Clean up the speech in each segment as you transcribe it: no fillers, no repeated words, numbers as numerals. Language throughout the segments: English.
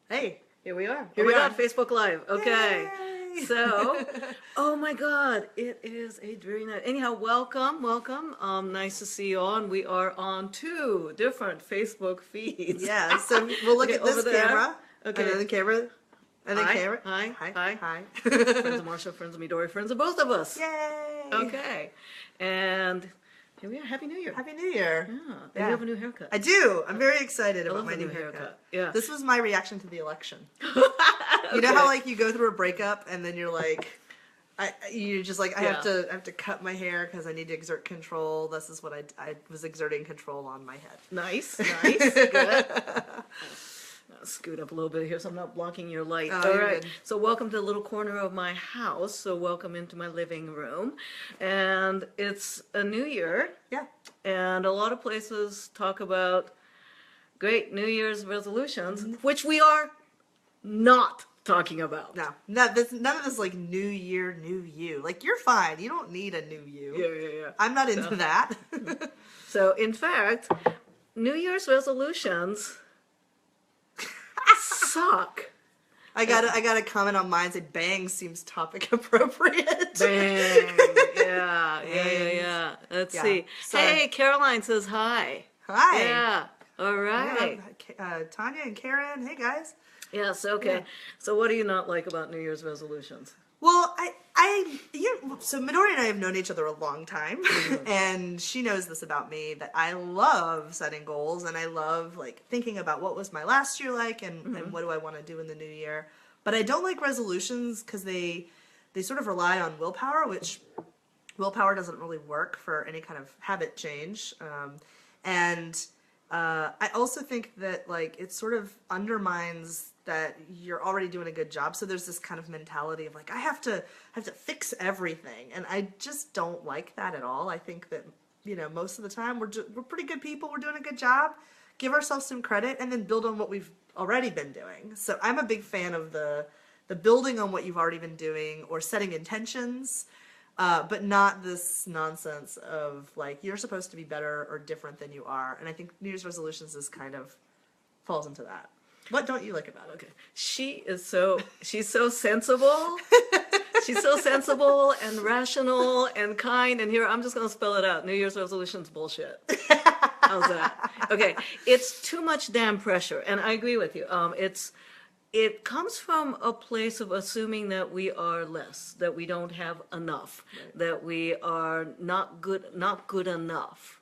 Hey, Here we are. Here oh we my are. God, Facebook Live. Okay. Yay! So, oh my God, it is a dreary night. Anyhow, welcome. Nice to see you all. And we are on 2 different Facebook feeds. Yeah, so we'll look Okay, at this over there. camera. Okay. And then the camera. And then Hi. camera. Hi. Hi. Friends of Marcia, friends of Midori, friends of both of us. Yay! Okay. And here we are. Happy New Year. Happy New Year. Yeah. And you have a new haircut. I do. I'm very excited I about love my the new new haircut. Yeah. This was my reaction to the election. You know how like you go through a breakup and then you're like, you're just like I have to cut my hair because I need to exert control. This is what I was exerting control on my head. Nice. Good. I'll scoot up a little bit here so I'm not blocking your light. Oh, All you're right. good. So welcome to the little corner of my house. So welcome into my living room. And it's a new year. Yeah. And a lot of places talk about great New Year's resolutions, which we are not talking about. No, none of this like new year, new you. Like you're fine. You don't need a new you. Yeah. I'm not into that. So in fact, New Year's resolutions suck. I gotta comment on mine. Say bang seems topic appropriate. Bang. Yeah. Let's see. So- Hey, Caroline says hi. Hi. Yeah. All right. Tanya and Karen. Hey guys. Yes. Okay. Yeah. So, what do you not like about New Year's resolutions? Well, so Midori and I have known each other a long time, and she knows this about me, that I love setting goals, and I love like thinking about what was my last year like, and what do I want to do in the new year. But I don't like resolutions because they sort of rely on willpower, which willpower doesn't really work for any kind of habit change. I also think that like it sort of undermines that you're already doing a good job. So there's this kind of mentality of like I have to fix everything, and I just don't like that at all. I think that most of the time we're pretty good people. We're doing a good job. Give ourselves some credit, and then build on what we've already been doing. So I'm a big fan of the building on what you've already been doing or setting intentions. But not this nonsense of like you're supposed to be better or different than you are. And I think New Year's resolutions is kind of falls into that. What don't you like about it? Okay. She's so sensible. She's so sensible and rational and kind. And here, I'm just going to spell it out. New Year's resolutions bullshit. How's that? Okay. It's too much damn pressure. And I agree with you. It comes from a place of assuming that we are less, that we don't have enough, Right. that we are not good enough.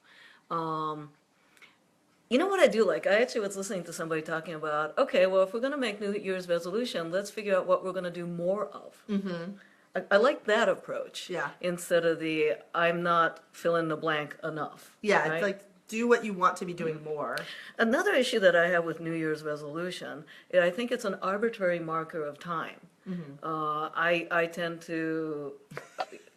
You know what I do like? I actually was listening to somebody talking about, okay, well, if we're going to make New Year's resolution, let's figure out what we're going to do more of. Mm-hmm. I like that approach. Yeah. Instead of the, I'm not fill in the blank enough. Yeah, right? it's like do what you want to be doing more. Another issue that I have with New Year's resolution, I think it's an arbitrary marker of time. Mm-hmm. I tend to,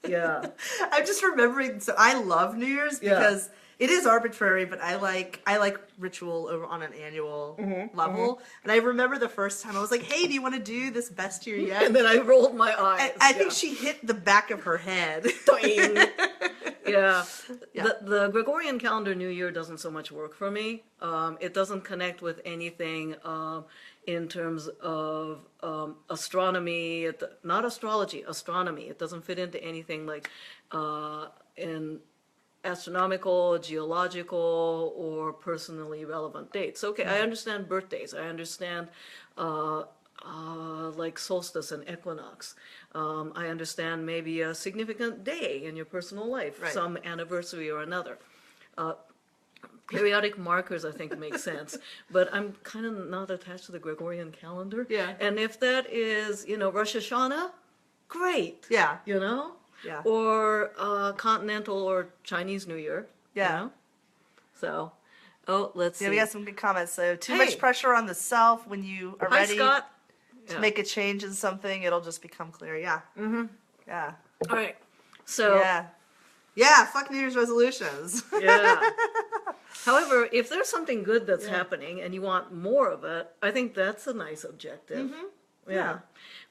yeah. I'm just remembering. So I love New Year's because it is arbitrary, but I like ritual over on an annual level. And I remember the first time I was like, "Hey, do you want to do this best year yet?" And then I rolled my eyes. I think she hit the back of her head. Yeah. The Gregorian calendar New Year doesn't so much work for me. It doesn't connect with anything in terms of astronomy, not astrology, astronomy. It doesn't fit into anything like in astronomical, geological, or personally relevant dates. Okay, I understand birthdays. I understand like solstice and equinox. I understand maybe a significant day in your personal life, Right. some anniversary or another. Periodic markers, I think, make sense, but I'm kind of not attached to the Gregorian calendar. Yeah. And if that is, Rosh Hashanah, great. Yeah. Yeah. Or continental or Chinese New Year. Yeah. So, let's see. Yeah, we got some good comments. So too Hey. much pressure on the self when you are Hi, ready Scott. to make a change in something, it'll just become clear. Yeah. Mm-hmm. Yeah. All right. So, Yeah, fuck New Year's resolutions. yeah. However, if there's something good that's happening and you want more of it, I think that's a nice objective. Mm-hmm. Yeah.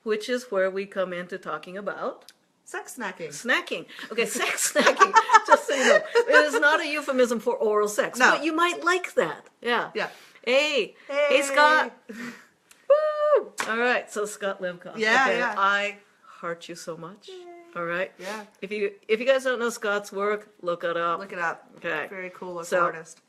Which is where we come into talking about Sex snacking. snacking. Okay, sex snacking. Just so you know, it is not a euphemism for oral sex. No. But you might like that. Yeah. Yeah. Hey, Scott. Woo! All right, so Scott Lemkoff. Yeah, okay, yeah. I heart you so much. All right. Yeah. If you guys don't know Scott's work, look it up. Look it up. Okay. Very cool local So- artist.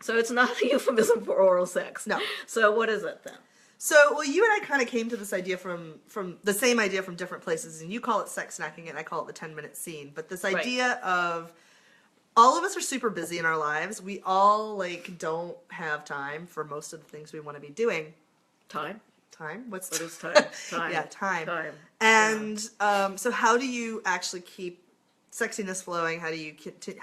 So it's not a euphemism for oral sex. No. So what is it then? So, well, you and I kind of came to this idea from the same idea from different places, and you call it sex snacking, and I call it the 10-minute scene. But this idea of all of us are super busy in our lives. We all like don't have time for most of the things we want to be doing. Time. Time? What's What is time? Time. Yeah, time. Time. And so how do you actually keep sexiness flowing? How do you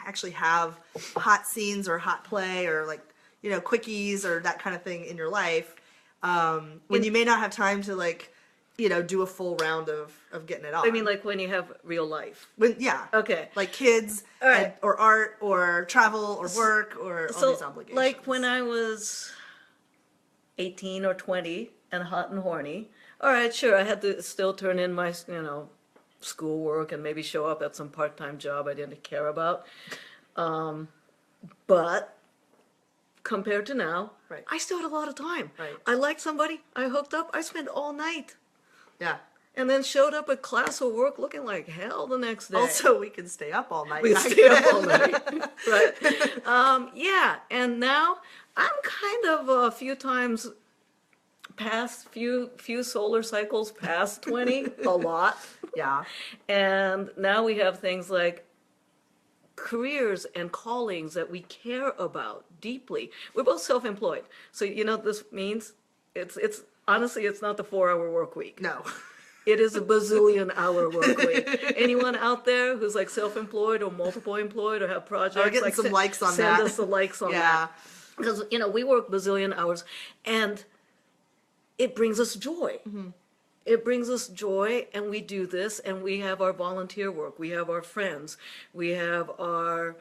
actually have hot scenes or hot play or like, you know, quickies or that kind of thing in your life when you may not have time to like, you know, do a full round of getting it on? I mean, like when you have real life. Yeah. Okay. Like kids All right. or art or travel or work or all these obligations. Like when I was 18 or 20 and hot and horny, all right, sure, I had to still turn in my, you know, schoolwork and maybe show up at some part-time job I didn't care about. But compared to now, Right. I still had a lot of time. Right. I liked somebody, I hooked up, I spent all night. Yeah. And then showed up at class or work looking like hell the next day. Also, we can stay up all night. We stay up all night. Right. Yeah, and now I'm kind of a few times past, few solar cycles past 20, a lot. Yeah. And now we have things like careers and callings that we care about deeply. We're both self-employed. So you know what this means? It's honestly, it's not the 4-hour work week. No. It is a bazillion-hour work week. Anyone out there who's like self-employed or multiple employed or have projects, Or getting like some likes on send that. us the likes on Yeah. that. Because you know we work bazillion hours, and it brings us joy. Mm-hmm. It brings us joy, and we do this, and we have our volunteer work. We have our friends. We have our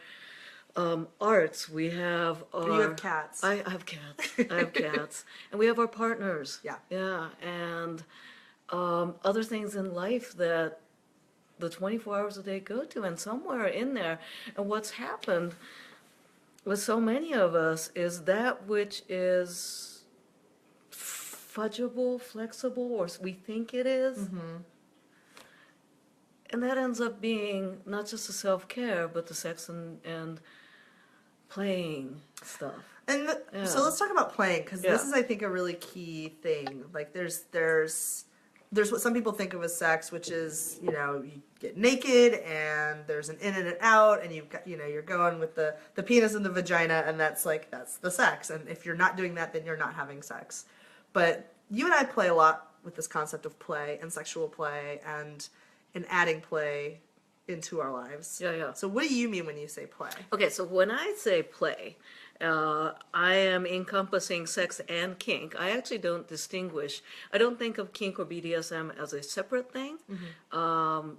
arts. We have our. You have cats. I have cats. I have cats, and we have our partners. Yeah. Yeah, and other things in life that the 24 hours a day go to, and somewhere in there. And what's happened with so many of us is that which is fudgeable, flexible, or we think it is. Mm-hmm. And that ends up being not just the self-care, but the sex and playing stuff. And Yeah. so let's talk about playing, because this Yeah. is, I think, a really key thing. Like, there's what some people think of as sex, which is, you know, you get naked and there's an in and an out, and you've got, you know, you're going with the penis and the vagina, and that's the sex. And if you're not doing that, then you're not having sex. But you and I play a lot with this concept of play and sexual play and adding play into our lives. Yeah, yeah. So what do you mean when you say play? Okay, so when I say play, I am encompassing sex and kink. I actually don't distinguish. I don't think of kink or BDSM as a separate thing. Mm-hmm.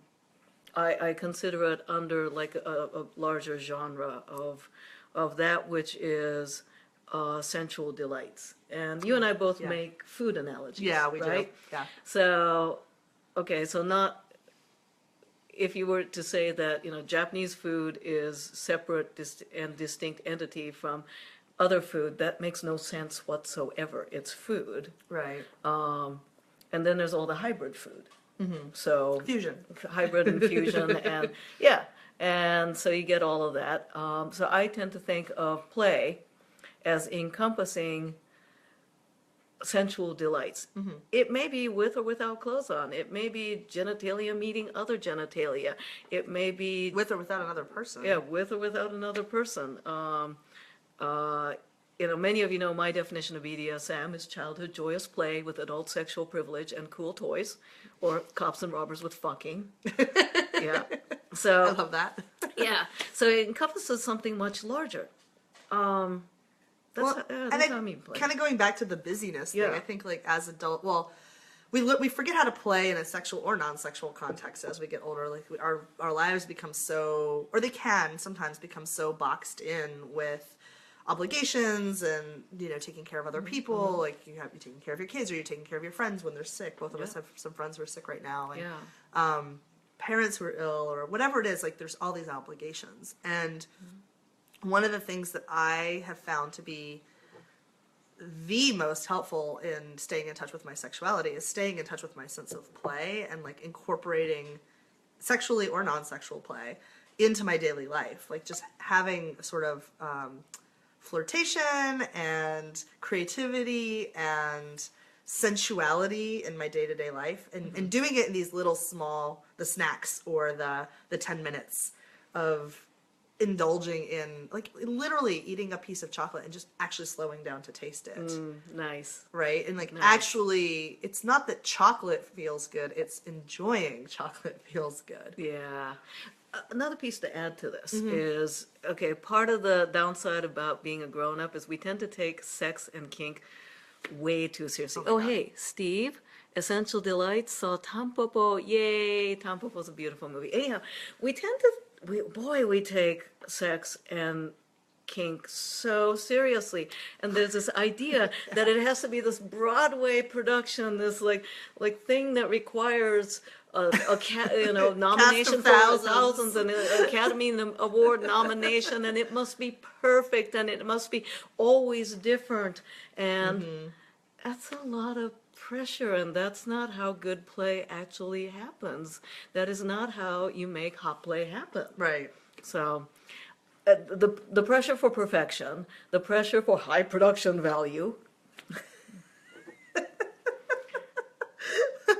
I consider it under like a larger genre of that which is sensual delights. And you and I both make food analogies. Yeah, we right? do. Yeah. So, okay, so not. If you were to say that, you know, Japanese food is separate and distinct entity from other food, that makes no sense whatsoever. It's food. Right. And then there's all the hybrid food. Mm-hmm. So Fusion. hybrid and fusion and yeah. And so you get all of that. So I tend to think of play as encompassing sensual delights. Mm-hmm. It may be with or without clothes on. It may be genitalia meeting other genitalia. It may be With or without another person. yeah, with or without another person. You know, many of you know my definition of BDSM is childhood joyous play with adult sexual privilege and cool toys, or cops and robbers with fucking. Yeah. I So love that. yeah, so it encompasses something much larger. That's how I mean play. Kind of going back to the busyness thing, Yeah. I think like as adult, well, we forget how to play in a sexual or non-sexual context as we get older. Like our lives become so, or they can sometimes become so boxed in with obligations and, you know, taking care of other people. Like you're taking care of your kids or you're taking care of your friends when they're sick. Both of us have some friends who are sick right now. And, Yeah. parents who are ill or whatever it is, like there's all these obligations. And one of the things that I have found to be the most helpful in staying in touch with my sexuality is staying in touch with my sense of play and like incorporating sexually or non-sexual play into my daily life. Like just having sort of flirtation and creativity and sensuality in my day-to-day life, and doing it in these little small, the snacks or the 10 minutes of indulging in, like, literally eating a piece of chocolate and just actually slowing down to taste it. Nice. Right? And like, Nice. actually, it's not that chocolate feels good, it's enjoying chocolate feels good. Yeah. Another piece to add to this is, okay, part of the downside about being a grown-up is we tend to take sex and kink way too seriously. Oh, hey, Steve, Essential Delights saw Tampopo. Yay, Tampopo's a beautiful movie. Anyhow, we tend to, we take sex and kink so seriously, and there's this idea that it has to be this Broadway production, this like thing that requires nomination for thousands and an Academy Award nomination, and it must be perfect and it must be always different, and that's a lot of pressure, and that's not how good play actually happens. That is not how you make hot play happen. Right. So the pressure for perfection, the pressure for high production value.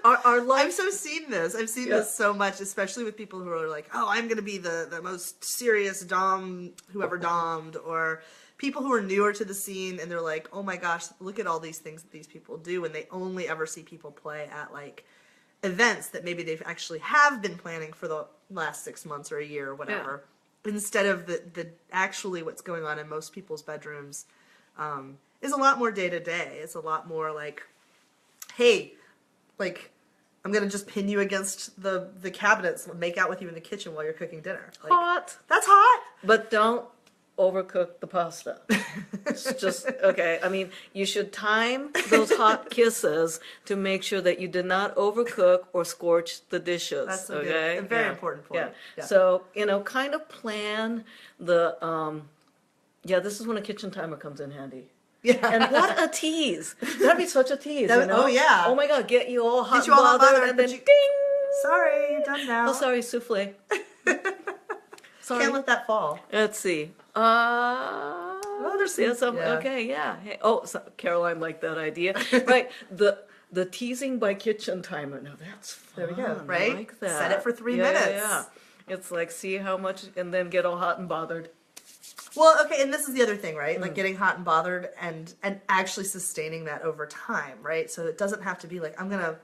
Our life. I've seen this. I've seen this so much, especially with people who are like, oh, I'm going to be the most serious dom, whoever dommed, or people who are newer to the scene, and they're like, oh my gosh, look at all these things that these people do, and they only ever see people play at like events that maybe they've actually have been planning for the last 6 months or a year or whatever, instead of the actually what's going on in most people's bedrooms is a lot more day to day. It's a lot more like, hey, like, I'm gonna just pin you against the cabinets and make out with you in the kitchen while you're cooking dinner. Like, hot. That's hot. But don't overcook the pasta. It's just, okay, I mean, you should time those hot kisses to make sure that you did not overcook or scorch the dishes. That's a very important point. Yeah. So, kind of plan the, this is when a kitchen timer comes in handy. Yeah. And what a tease. That'd be such a tease, you know? Oh, yeah. Oh my God, get you all hot you all hot and bothered, bothered, and then but you- ding! Sorry, you're done now. Oh, sorry, souffle. Sorry. Can't let that fall. Let's see. There's some, okay, yeah. Hey, so Caroline liked that idea. Right. The teasing by kitchen timer. Now that's fun. There we go. Right? I like that. Set it for 3 minutes. Yeah. It's like, see how much, and then get all hot and bothered. Well, okay, and this is the other thing, right? Like getting hot and bothered and actually sustaining that over time, right? So it doesn't have to be like, a lot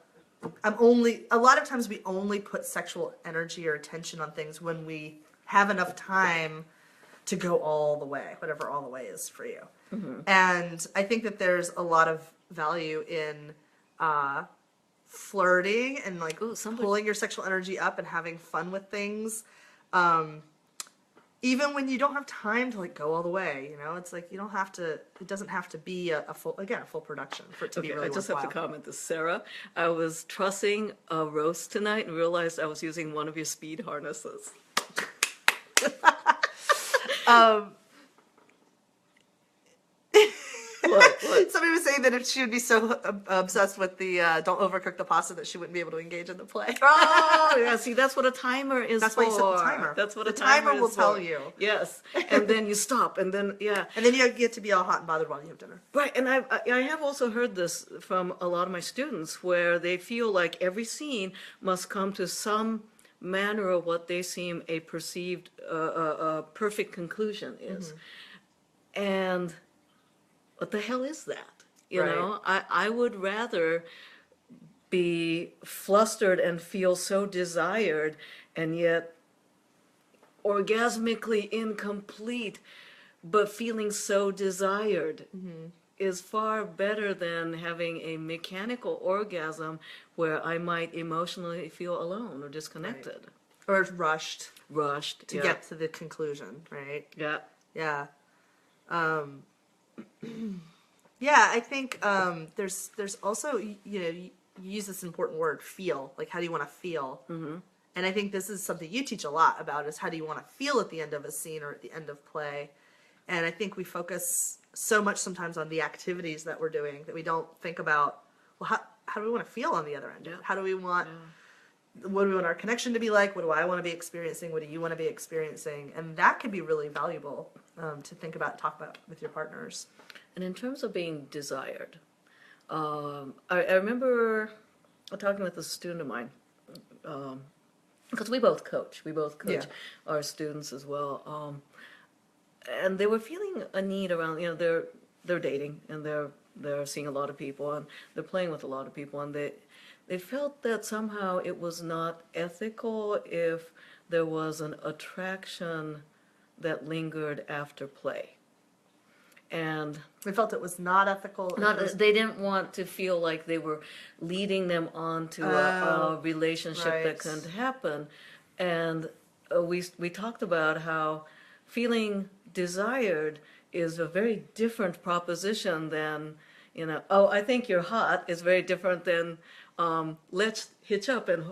of times we only put sexual energy or attention on things when we have enough time to go all the way, whatever all the way is for you. And I think that there's a lot of value in flirting and like pulling your sexual energy up and having fun with things. Even when you don't have time to like go all the way, it's like you don't have to. It doesn't have to be a full production for it to be really I just worthwhile. have to comment this, Sarah. I was trussing a roast tonight and realized I was using one of your speed harnesses. What? Somebody was saying that if she would be so obsessed with the don't overcook the pasta that she wouldn't be able to engage in the play. Oh, yeah. See, that's what a timer is That's for. why you set the timer. That's what the a timer will is tell for. you. Yes, and then you stop, and then And then you get to be all hot and bothered while you have dinner. Right, and I have also heard this from a lot of my students where they feel like every scene must come to some manner of what they seem a perceived perfect conclusion is. And what the hell is that? You know, I would rather be flustered and feel so desired and yet orgasmically incomplete, but feeling so desired is far better than having a mechanical orgasm where I might emotionally feel alone or disconnected. Or rushed Rushed. to get to the conclusion, right? Yeah. Yeah. Yeah, I think there's also, you use this important word, feel. Like, how do you want to feel? And I think this is something you teach a lot about, is how do you want to feel at the end of a scene or at the end of play. And I think we focus so much sometimes on the activities that we're doing that we don't think about, well, how do we want to feel on the other end? Yeah. How do we want, what do we want our connection to be like? What do I want to be experiencing? What do you want to be experiencing? And that can be really valuable to think about, talk about with your partners. And in terms of being desired, I remember talking with a student of mine, because we both coach. We both coach our students as well. And they were feeling a need around, they're dating and they're seeing a lot of people and they're playing with a lot of people, and they felt that somehow it was not ethical if there was an attraction that lingered after play. And we felt it was not ethical. They didn't want to feel like they were leading them on to a relationship that couldn't happen. And we talked about how feeling desired is a very different proposition than, oh, I think you're hot is very different than let's hitch up and,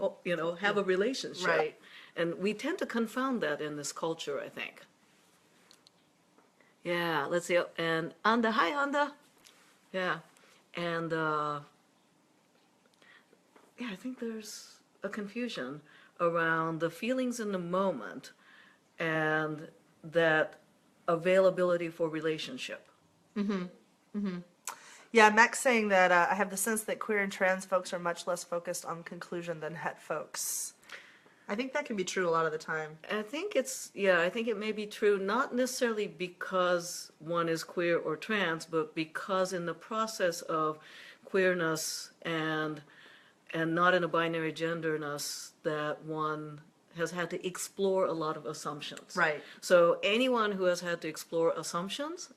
have a relationship. Right. And we tend to confound that in this culture, I think. Yeah, let's see. And Anda, hi Anda. Yeah. And I think there's a confusion around the feelings in the moment and that availability for relationship. Yeah, Mac's saying that I have the sense that queer and trans folks are much less focused on conclusion than het folks. I think that can be true a lot of the time. I think it may be true, not necessarily because one is queer or trans, but because in the process of queerness and not in a binary genderness, that one has had to explore a lot of assumptions. Right. So anyone who has had to explore assumptions,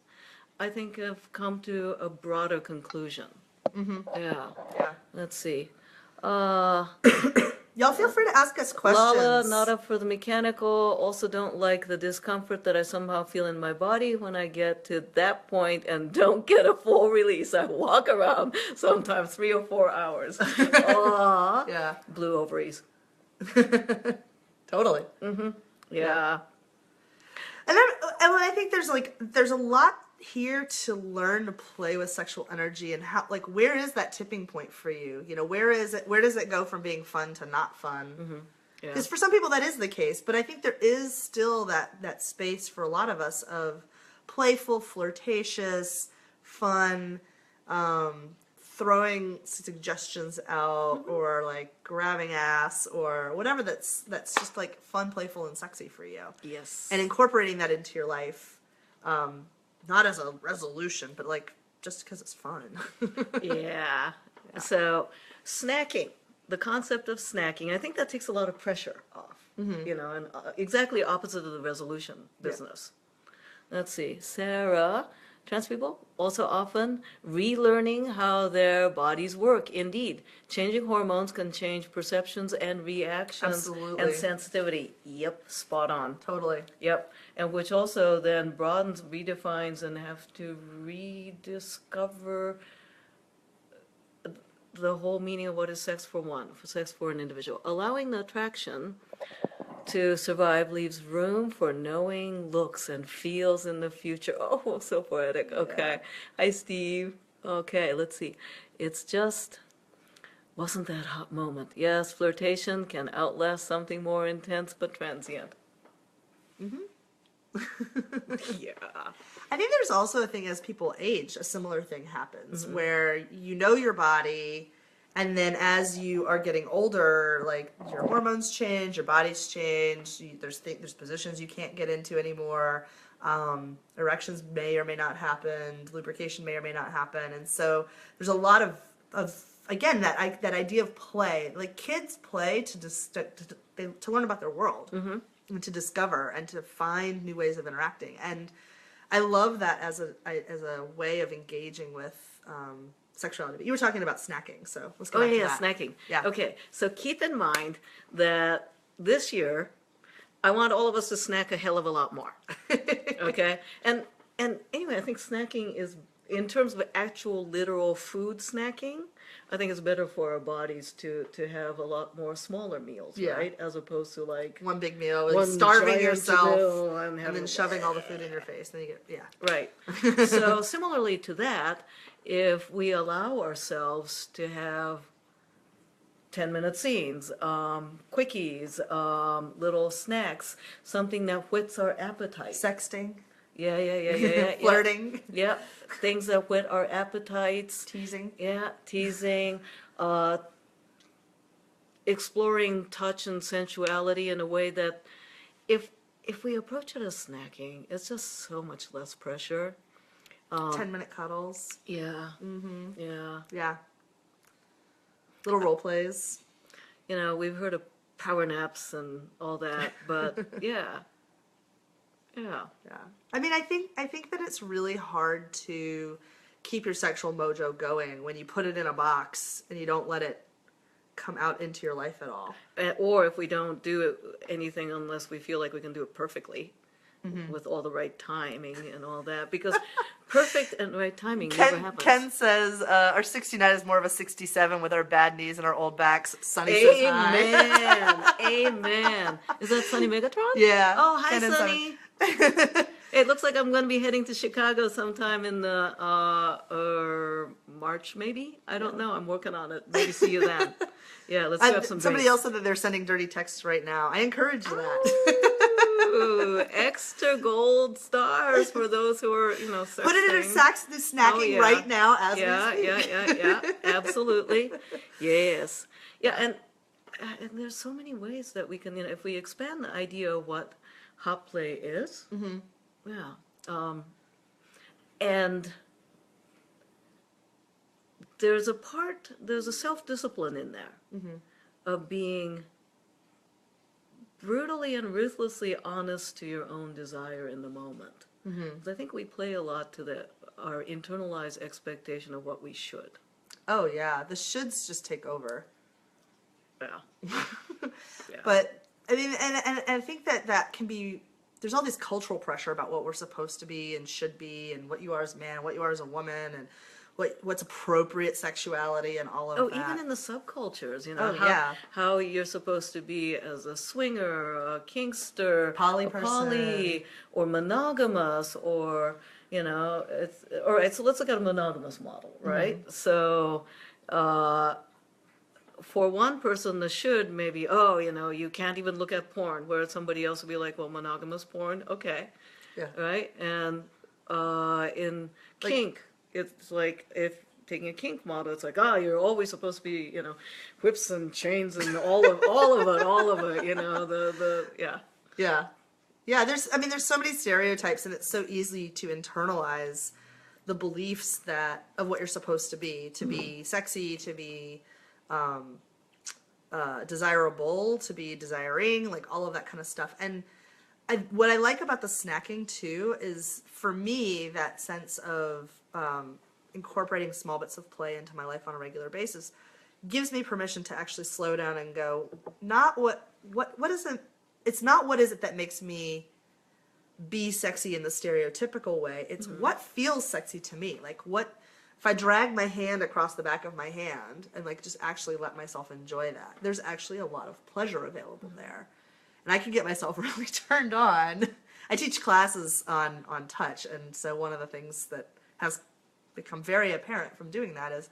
I think have come to a broader conclusion. Yeah. Let's see. Y'all feel free to ask us questions. Lala, not up for the mechanical. Also don't like the discomfort that I somehow feel in my body when I get to that point and don't get a full release. I walk around sometimes 3 or 4 hours. Aww. Yeah. Blue ovaries. Totally. Yeah. And I think there's a lot here to learn to play with sexual energy and how, where is that tipping point for you? Where does it go from being fun to not fun? Because for some people that is the case, but I think there is still that space for a lot of us of playful, flirtatious, fun, throwing suggestions out or grabbing ass or whatever that's just fun, playful, and sexy for you. Yes. And incorporating that into your life. Not as a resolution, but just because it's fun. Yeah. So snacking, the concept of snacking, I think that takes a lot of pressure off, and exactly opposite of the resolution business. Let's see. Sarah, trans people also often relearning how their bodies work. Indeed, changing hormones can change perceptions and reactions. Absolutely. And sensitivity. Yep, spot on. Totally. Yep, and which also then broadens, redefines, and have to rediscover the whole meaning of what is sex for sex for an individual. Allowing the attraction to survive leaves room for knowing looks and feels in the future. Oh, so poetic. Okay. Hi, Steve. Okay, let's see. It's just wasn't that hot moment. Yes, flirtation can outlast something more intense but transient. Yeah. I think there's also a thing as people age, a similar thing happens where your body, and then as you are getting older, your hormones change, your bodies change. There's positions you can't get into anymore. Erections may or may not happen. Lubrication may or may not happen, and so there's a lot of again that idea of play. Kids play to learn about their world. And to discover and to find new ways of interacting. And I love that as a way of engaging with sexuality. But you were talking about snacking, so let's go back to that. Snacking. Yeah. Okay, so keep in mind that this year, I want all of us to snack a hell of a lot more. Okay? And anyway, I think snacking in terms of actual literal food snacking, I think it's better for our bodies to have a lot more smaller meals, Yeah. right? As opposed to like One big meal, like one starving giant yourself, meal and and having then shoving all the food in your face. Then you get, yeah. right. So similarly to that, if we allow ourselves to have 10-minute scenes, quickies, little snacks, something that whets our appetite. Sexting, Yeah. flirting, Yeah, things that whet our appetites. teasing. Yeah, teasing, uh, exploring touch and sensuality in a way that if we approach it as snacking, it's just so much less pressure. 10-minute cuddles. Yeah. Mm-hmm. Yeah. Yeah. Little role plays. You know, we've heard of power naps and all that, but yeah. Yeah. Yeah. I mean, I think that it's really hard to keep your sexual mojo going when you put it in a box and you don't let it come out into your life at all. Or if we don't do anything unless we feel like we can do it perfectly with all the right timing and all that. Because perfect and right timing never happens. Ken says, our 69 is more of a 67 with our bad knees and our old backs. Sunny says hi. Amen. Is that Sunny Megatron? Yeah. Oh, hi, Ken and Sunny. It looks like I'm going to be heading to Chicago sometime in the March, maybe. I don't know. I'm working on it. Maybe see you then. Yeah, let's grab some Somebody drinks. else said that they're sending dirty texts right now. I encourage that. Ooh, extra gold stars for those who are, you know, sexting. Put it in her snacking right now as we speak. Yeah, absolutely. Yes. Yeah, and there's so many ways that we can, you know, if we expand the idea of what hot play is, yeah, and there's a self-discipline in there of being brutally and ruthlessly honest to your own desire in the moment. 'Cause I think we play a lot to our internalized expectation of what we should. Oh yeah, the shoulds just take over. Yeah. Yeah. But I mean, and I think that can be. There's all this cultural pressure about what we're supposed to be and should be, and what you are as a man, what you are as a woman, and what's appropriate sexuality, and all of that. Even in the subcultures, you know, how you're supposed to be as a swinger, a kinkster, Poly a person. poly, or monogamous, or, you know, all right, so let's look at a monogamous model, right? So, for one person, the should maybe, you know, you can't even look at porn, where somebody else would be like, well, monogamous porn, okay. Yeah. Right? And in kink, it's like, if taking a kink model, it's like, you're always supposed to be, you know, whips and chains and all of it, you know, yeah. Yeah. Yeah, there's so many stereotypes, and it's so easy to internalize the beliefs of what you're supposed to be sexy, to be desirable, to be desiring, like all of that kind of stuff. And what I like about the snacking too is, for me, that sense of incorporating small bits of play into my life on a regular basis gives me permission to actually slow down and go, not what isn't, it's not what is it that makes me be sexy in the stereotypical way. It's what feels sexy to me. Like, what if I drag my hand across the back of my hand and like just actually let myself enjoy that? There's actually a lot of pleasure available there. And I can get myself really turned on. I teach classes on touch, and so one of the things that has become very apparent from doing that is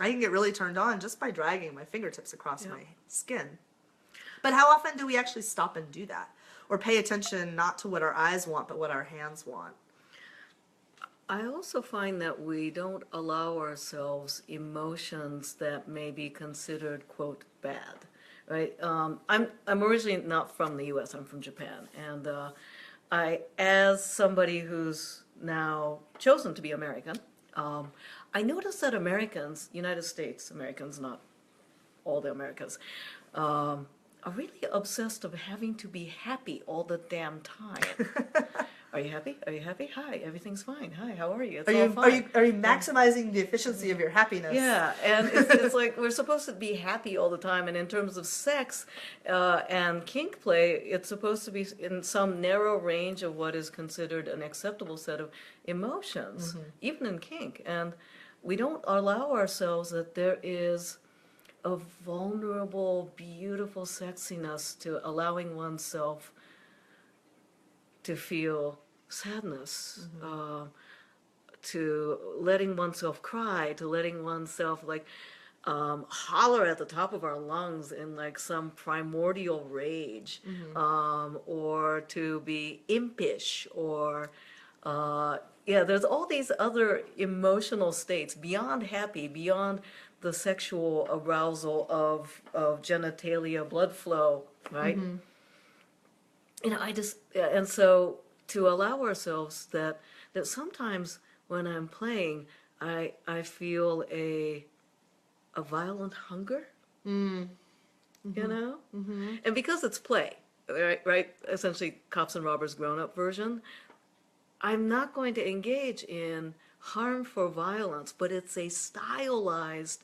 I can get really turned on just by dragging my fingertips across my skin. But how often do we actually stop and do that? Or pay attention not to what our eyes want, but what our hands want? I also find that we don't allow ourselves emotions that may be considered, quote, bad, right? I'm originally not from the U.S., I'm from Japan, and as somebody who's now chosen to be American, I noticed that United States Americans, not all the Americans, are really obsessed of having to be happy all the damn time. Are you happy? Are you happy? Hi, everything's fine. Hi, how are you? It's Are all you fine. maximizing the efficiency of your happiness? Yeah, and it's like we're supposed to be happy all the time. And in terms of sex and kink play, it's supposed to be in some narrow range of what is considered an acceptable set of emotions, even in kink. And we don't allow ourselves that there is a vulnerable, beautiful sexiness to allowing oneself to feel sadness, to letting oneself cry, to letting oneself like holler at the top of our lungs in like some primordial rage, or to be impish, or yeah, there's all these other emotional states beyond happy, beyond the sexual arousal of genitalia, blood flow, right? You know, I just, and so to allow ourselves that sometimes when I'm playing, I feel a violent hunger, you know, and because it's play, right, essentially cops and robbers grown up version, I'm not going to engage in harmful violence, but it's a stylized,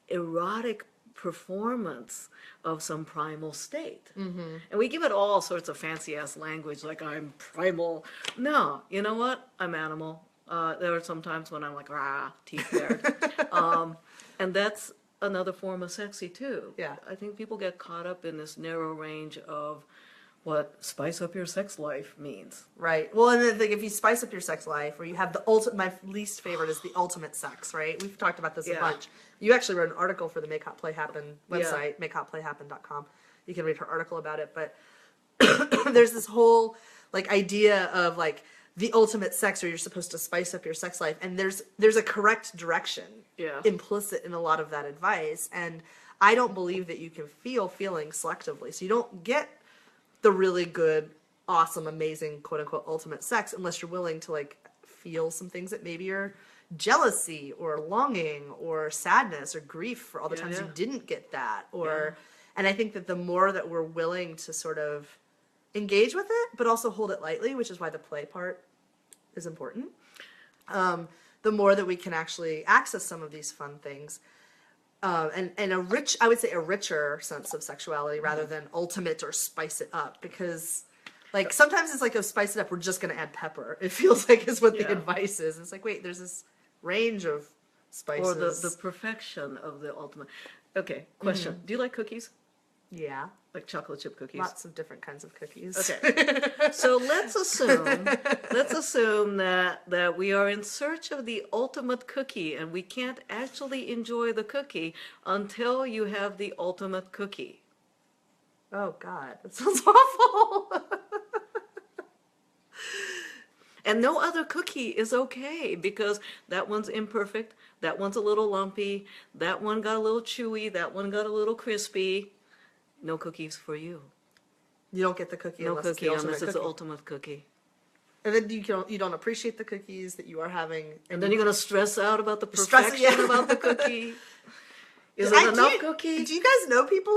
erotic performance of some primal state. And we give it all sorts of fancy ass language like I'm primal. No, you know what? I'm animal. There are some times when I'm like, rah, teeth bared. And that's another form of sexy too. Yeah. I think people get caught up in this narrow range of what spice up your sex life means. Right. Well, and then if you spice up your sex life, or you have the ultimate, my least favorite is the ultimate sex, right? We've talked about this a bunch. You actually wrote an article for the Make Hot Play Happen website, makehotplayhappen.com. You can read her article about it, but there's this whole like idea of like the ultimate sex, where you're supposed to spice up your sex life, and there's a correct direction implicit in a lot of that advice, and I don't believe that you can feel feelings selectively. So you don't get the really good, awesome, amazing, quote unquote, ultimate sex unless you're willing to like feel some things that maybe are jealousy or longing or sadness or grief for all the times you didn't get that. Or and I think that the more that we're willing to sort of engage with it, but also hold it lightly, which is why the play part is important, the more that we can actually access some of these fun things. And I would say a richer sense of sexuality rather than ultimate or spice it up, because like sometimes it's like, oh, spice it up, we're just going to add pepper. It feels like is what the advice is. It's like, wait, there's this range of spices. Or the perfection of the ultimate. Okay, question. Do you like cookies? Yeah. Like chocolate chip cookies? Lots of different kinds of cookies. Okay. So let's assume that we are in search of the ultimate cookie, and we can't actually enjoy the cookie until you have the ultimate cookie. Oh God, that sounds awful. And no other cookie is okay, because that one's imperfect, that one's a little lumpy, that one got a little chewy, that one got a little crispy. No cookies for you. You don't get the cookie No unless cookie it's the unless it's the cookie. ultimate cookie. And then you don't appreciate the cookies that you are having. And then you're going to stress out about the perfection about the cookie. Is it enough cookie? Do you guys know people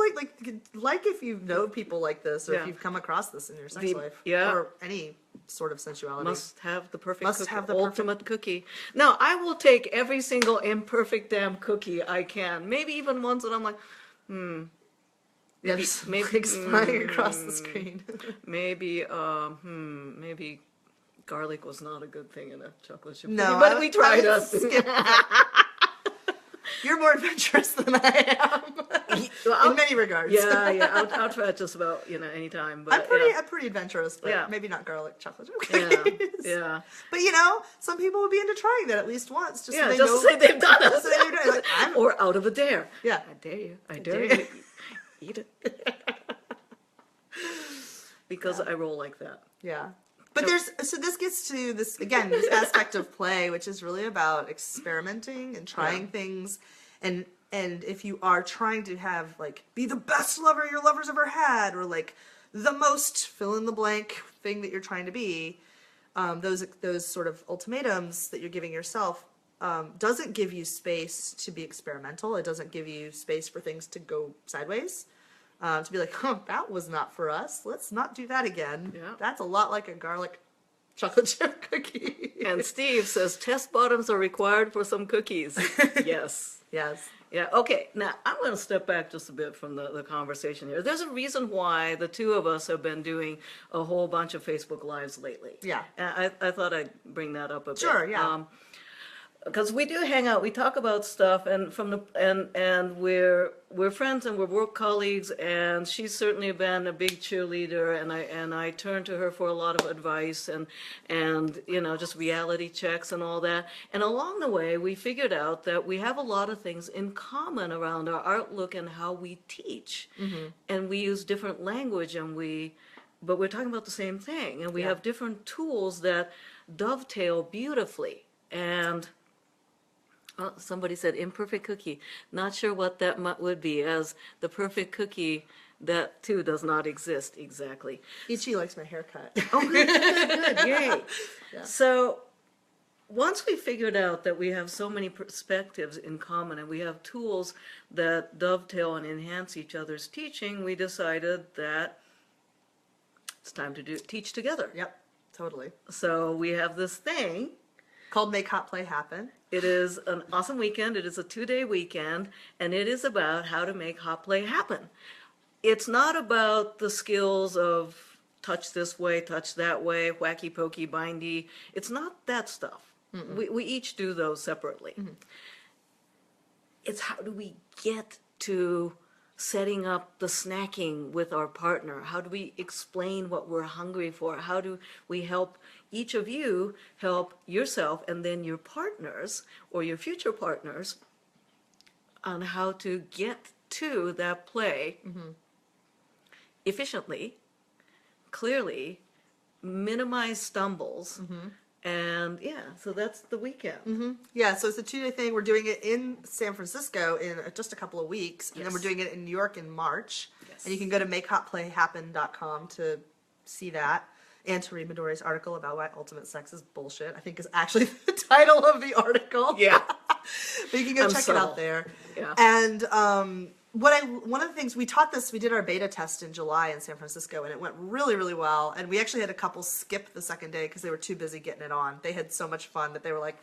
like if you know people like this, or if you've come across this in your sex life, or any sort of sensuality? Must have the perfect Must cookie, have the ultimate cookie. Now, I will take every single imperfect damn cookie I can. Maybe even ones that I'm like, Maybe flying across the screen. maybe garlic was not a good thing in a chocolate chip No, cookie, but we tried us. You're more adventurous than I am, in many regards. I'll try it just about anytime. But I'm pretty adventurous, but maybe not garlic chocolate chip cookies. Yeah. But some people would be into trying that at least once, just so they just know, to say they've done it. So they've done it. Like, or out of a dare. Yeah, I dare you. I dare you. Eat it. Because I roll like that. Yeah. But this gets to this aspect of play, which is really about experimenting and trying things. And if you are trying to have be the best lover your lover's ever had, or the most fill in the blank thing that you're trying to be, those sort of ultimatums that you're giving yourself doesn't give you space to be experimental. It doesn't give you space for things to go sideways. To be like, oh, that was not for us. Let's not do that again. Yeah. That's a lot like a garlic chocolate chip cookie. And Steve says test bottoms are required for some cookies. Yes. Yes. Yeah, okay. Now, I'm going to step back just a bit from the conversation here. There's a reason why the two of us have been doing a whole bunch of Facebook Lives lately. Yeah. And I thought I'd bring that up a bit. Sure, yeah. Because we do hang out, we talk about stuff, and we're friends and we're work colleagues, and she's certainly been a big cheerleader, and I turn to her for a lot of advice and just reality checks and all that. And along the way, we figured out that we have a lot of things in common around our outlook and how we teach, and we use different language, but we're talking about the same thing, and we have different tools that dovetail beautifully. And somebody said imperfect cookie. Not sure what that would be, as the perfect cookie, that too does not exist exactly. Ichi likes my haircut. Oh, good, yay. Yeah. So once we figured out that we have so many perspectives in common and we have tools that dovetail and enhance each other's teaching, we decided that it's time to teach together. Yep, totally. So we have this thing called Make Hot Play Happen. It is an awesome weekend. It is a 2-day weekend, and it is about how to make hot play happen. It's not about the skills of touch this way, touch that way, wacky pokey bindy. It's not that stuff. We each do those separately. It's how do we get to setting up the snacking with our partner? How do we explain what we're hungry for? How do we help each of you help yourself and then your partners or your future partners on how to get to that play efficiently, clearly, minimize stumbles, and so that's the weekend. Yeah, so it's a 2-day thing. We're doing it in San Francisco in just a couple of weeks, and then we're doing it in New York in March. And you can go to makehotplayhappen.com to see that, and to read Midori's article about why ultimate sex is bullshit, I think is actually the title of the article. Yeah. But you can go check it out there. Yeah. And one of the things we did our beta test in July in San Francisco, and it went really, really well. And we actually had a couple skip the second day because they were too busy getting it on. They had so much fun that they were like,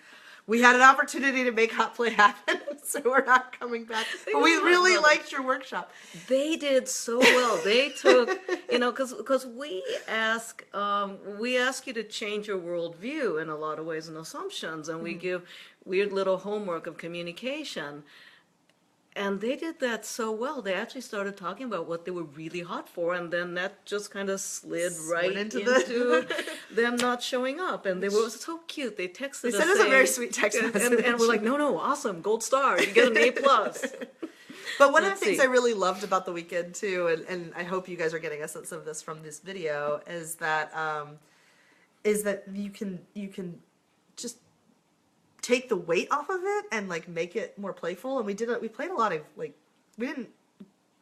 we had an opportunity to make hot play happen, so we're not coming back. But we really liked your workshop. They did so well. They took, because we ask you to change your worldview in a lot of ways and assumptions, and we give weird little homework of communication. And they did that so well. They actually started talking about what they were really hot for, and then that just kind of slid right into them not showing up. And they were so cute. They texted us. They sent us a very sweet text message. And we're like, no, awesome, gold star. You get an A+. But one of the things I really loved about the weekend too, and I hope you guys are getting a sense of this from this video, is that you can just take the weight off of it and like make it more playful. And we played a lot of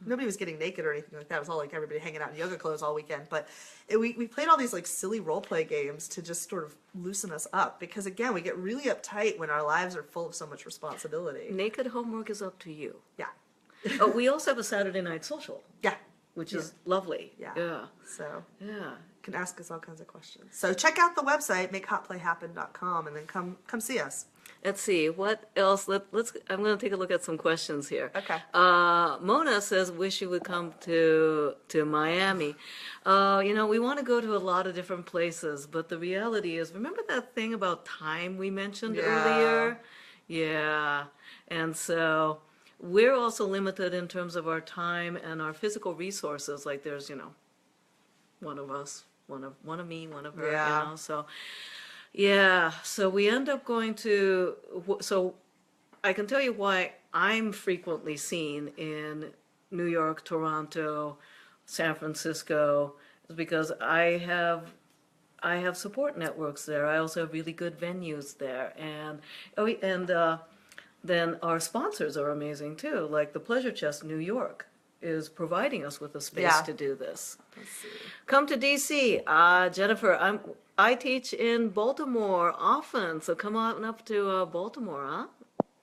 nobody was getting naked or anything like that. It was all like everybody hanging out in yoga clothes all weekend. But we played all these like silly role play games to just sort of loosen us up, because again, we get really uptight when our lives are full of so much responsibility. Naked homework is up to you. Yeah. Oh, we also have a Saturday night social. Yeah. Which is lovely. Yeah. So yeah. You can ask us all kinds of questions. So check out the website, makehotplayhappen.com, and then come see us. Let's see, what else? I'm going to take a look at some questions here. Okay. Mona says, wish you would come to Miami. We want to go to a lot of different places, but the reality is, remember that thing about time we mentioned earlier? Yeah. And so we're also limited in terms of our time and our physical resources. Like there's, one of us, one of me, one of her, so... Yeah, so we end up going to, so I can tell you why I'm frequently seen in New York, Toronto, San Francisco, is because I have support networks there. I also have really good venues there. And then our sponsors are amazing too, like the Pleasure Chest New York is providing us with a space to do this. Let's see. Come to DC. Jennifer, I teach in Baltimore often, so come on up to Baltimore, huh?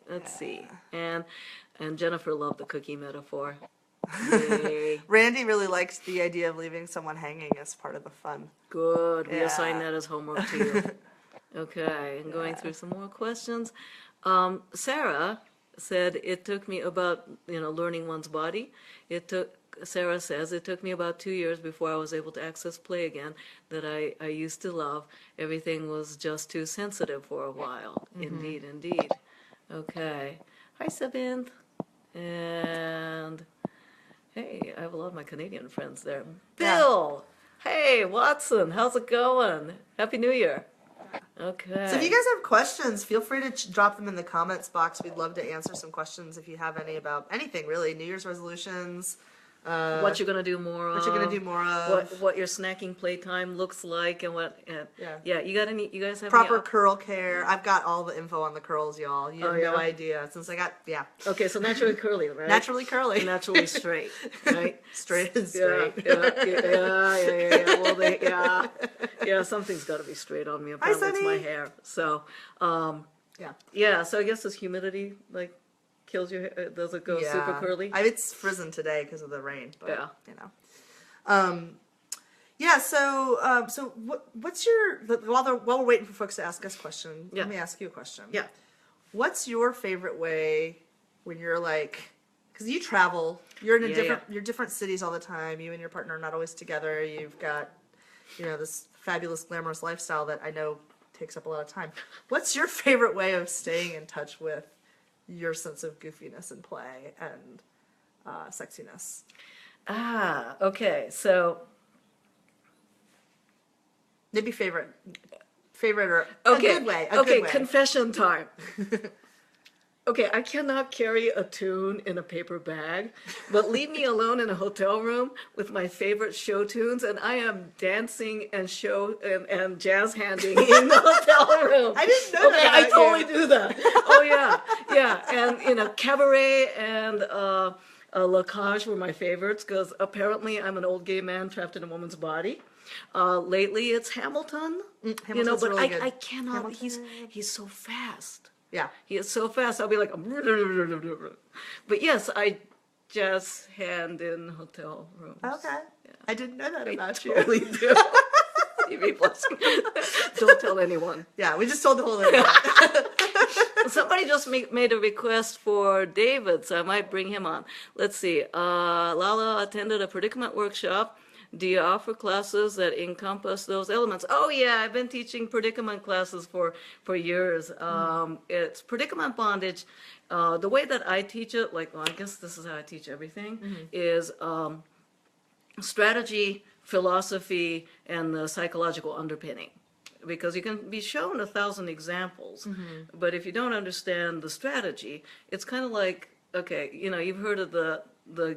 Let's see. And Jennifer loved the cookie metaphor. Yay. Randy really likes the idea of leaving someone hanging as part of the fun. Good. We Yeah. assign that as homework to you. Okay, and going through some more questions. Sarah said it took me about, learning one's body. Sarah says it took me about 2 years before I was able to access play again that I used to love. Everything was just too sensitive for a while. Indeed, indeed. Okay. Hi, Sabine. And hey, I have a lot of my Canadian friends there. Bill! Hey, Watson, how's it going? Happy New Year. Okay. So if you guys have questions, feel free to drop them in the comments box. We'd love to answer some questions if you have any about anything, really. New Year's resolutions. What you're gonna do more of. What you're gonna do more of. What your snacking playtime looks like, and what. Yeah. You guys have proper any, curl care. I've got all the info on the curls, y'all. You have no idea. Since I got Okay, so naturally curly, right? Naturally curly. Naturally straight, right? Straight and straight. Yeah. Well, something's got to be straight on me. Apparently, it's my hair. So, yeah. So I guess this humidity kills your hair. Does it go super curly? It's frizzen today because of the rain. But, So what's your while we're waiting for folks to ask us questions? Let me ask you a question. Yeah. What's your favorite way when you're because you travel, you're in you're different cities all the time. You and your partner are not always together. You've got this fabulous glamorous lifestyle that I know takes up a lot of time. What's your favorite way of staying in touch with your sense of goofiness and play and sexiness? Okay. So maybe favorite or a good way. A good way. Confession time. Okay, I cannot carry a tune in a paper bag, but leave me alone in a hotel room with my favorite show tunes, and I am dancing and and jazz handing in the hotel room. I didn't know that. I totally do that. Oh yeah, and cabaret and La Cage were my favorites because apparently I'm an old gay man trapped in a woman's body. Lately it's Hamilton. Hamilton's but really good. I cannot. He's so fast. Yeah. He is so fast, I'll be like, but yes, I jazz hand in hotel rooms. Okay. Yeah. I didn't know that about you. Totally do. TV plus. Don't tell anyone. Yeah, we just told the whole internet. Somebody just made a request for David, so I might bring him on. Let's see. Lala attended a predicament workshop. Do you offer classes that encompass those elements? Oh yeah, I've been teaching predicament classes for years. It's predicament bondage. The way that I teach it, I guess this is how I teach everything, is strategy, philosophy, and the psychological underpinning. Because you can be shown 1,000 examples, but if you don't understand the strategy, it's kind of like, okay, you've heard of the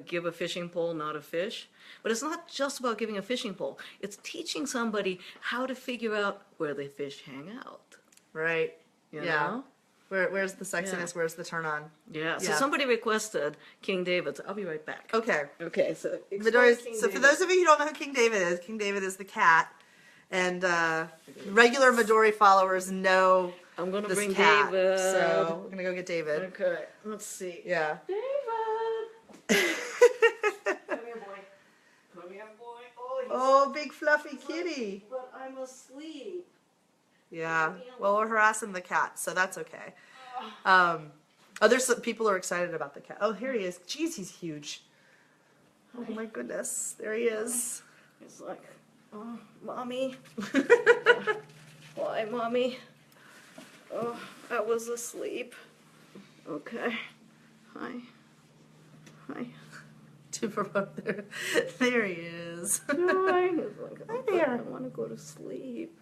give a fishing pole, not a fish. But it's not just about giving a fishing pole. It's teaching somebody how to figure out where the fish hang out. Right. You know? Where's the sexiness? Yeah. Where's the turn on? Yeah. So somebody requested King David. So I'll be right back. Okay. Okay. So for those of you who don't know who King David is the cat. And regular Midori followers know I'm going to bring cat, David. So we're going to go get David. Okay. Let's see. Yeah. David. Come here, boy. Come here, boy. Oh, big fluffy kitty. But I'm asleep. Yeah. Well, we're harassing the cat, so that's okay. There's some people are excited about the cat. Oh, here he is. Jeez, he's huge. Oh my goodness. There he is. He's like, oh, Mommy. Why, Mommy? Oh, I was asleep. Okay. Hi. There he is. Hi. He's like, Hi there. I want to go to sleep.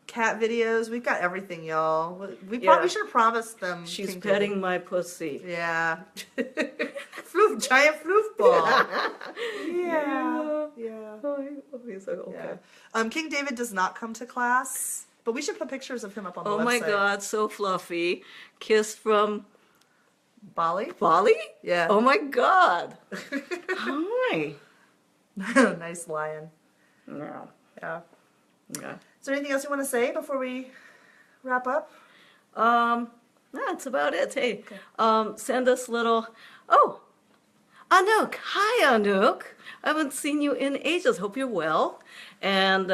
Cat videos. We've got everything, y'all. We should have promised them. She's petting my pussy. Yeah. Giant floof ball. Yeah. Oh, he's like, okay. Yeah. King David does not come to class, but we should put pictures of him up on the website. Oh my God, so fluffy. Kiss from Bali? Yeah. Oh my God. Hi. Nice lion. No. Yeah. Yeah. Is there anything else you want to say before we wrap up? That's about it. Hey, send us little. Oh, Anouk. Hi, Anouk. I haven't seen you in ages. Hope you're well. And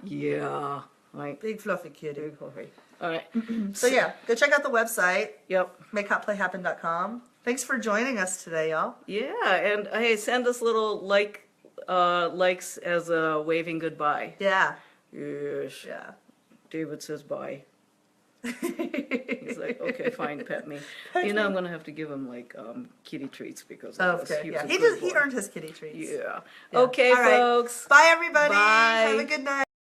yeah, like Big fluffy kitty. big hurry. All right. So yeah, go check out the website, Yep. makehotplayhappen.com. Thanks for joining us today, y'all. Yeah, and hey, send us little likes as a waving goodbye. Yeah. Yes. Yeah. David says bye. He's like, okay, fine, pet me. I'm gonna have to give him like kitty treats because of this. Okay. was Yeah. a He good He boy. earned his kitty treats. Yeah. Yeah. Okay, All right. folks. Bye, everybody. Bye. Have a good night.